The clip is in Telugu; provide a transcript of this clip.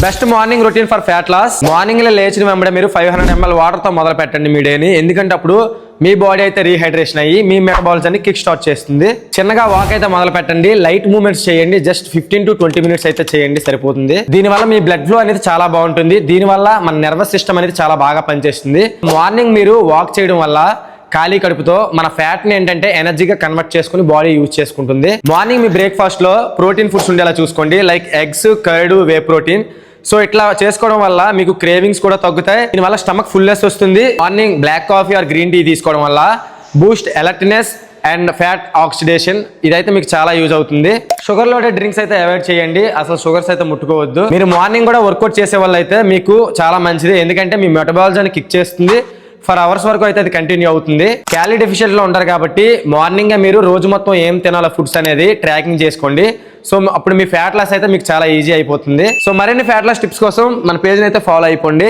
Best morning routine for fat loss. Morning లో లేచిన వెంబడే మీరు 500 ml వాటర్ తో మొదలు పెట్టండి మీ డేని. ఎందుకంటే అప్పుడు మీ బాడీ అయితే రీహైడ్రేషన్ అయ్యి మీ మెటబాలిజం కిక్ స్టార్ట్ చేస్తుంది. చిన్నగా వాక్ అయితే మొదలు పెట్టండి, లైట్ మూవ్మెంట్స్ చేయండి, జస్ట్ 15 to 20 minutes అయితే చేయండి సరిపోతుంది. దీనివల్ల మీ బ్లడ్ ఫ్లో అనేది చాలా బాగుంటుంది. దీనివల్ల మన నర్వస్ సిస్టమ్ అనేది చాలా బాగా పనిచేస్తుంది. మార్నింగ్ మీరు వాక్ చేయడం వల్ల ఖాళీ కడుపుతో మన ఫ్యాట్ ని ఏంటంటే ఎనర్జీగా కన్వర్ట్ చేసుకుని బాడీ యూజ్ చేసుకుంటుంది. మార్నింగ్ మీ బ్రేక్ఫాస్ట్ లో ప్రోటీన్ ఫుడ్స్ ఉండేలా చూసుకోండి, like eggs, curd, whey protein. So ఇట్లా చేసుకోవడం వల్ల మీకు క్రేవింగ్స్ కూడా తగ్గుతాయి. దీనివల్ల స్టమక్ ఫుల్నెస్ వస్తుంది. Morning black coffee or green tea తీసుకోవడం వల్ల boost alertness and fat oxidation, ఇదైతే మీకు చాలా యూజ్ అవుతుంది. షుగర్ లోడెడ్ డ్రింక్స్ అయితే అవాయిడ్ చేయండి, అసలు షుగర్స్ అయితే ముట్టుకోవద్దు. మీరు మార్నింగ్ కూడా వర్కౌట్ చేసే వాళ్ళు అయితే మీకు చాలా మంచిది, ఎందుకంటే మీ మెటబాలిజాన్ని కిక్ చేస్తుంది. ఫర్ అవర్స్ వరకు అయితే అది కంటిన్యూ అవుతుంది. క్యాలరీ డెఫిషియెంట్ లో ఉంటారు కాబట్టి మార్నింగ్ మీరు రోజు మొత్తం ఏం తినాలో ఫుడ్స్ అనేది ట్రాకింగ్ చేసుకోండి. సో అప్పుడు మీ ఫ్యాట్ లాస్ అయితే మీకు చాలా ఈజీ అయిపోతుంది. సో మరిన్ని ఫ్యాట్ లాస్ టిప్స్ కోసం మన పేజ్ అయితే ఫాలో అయిపోండి.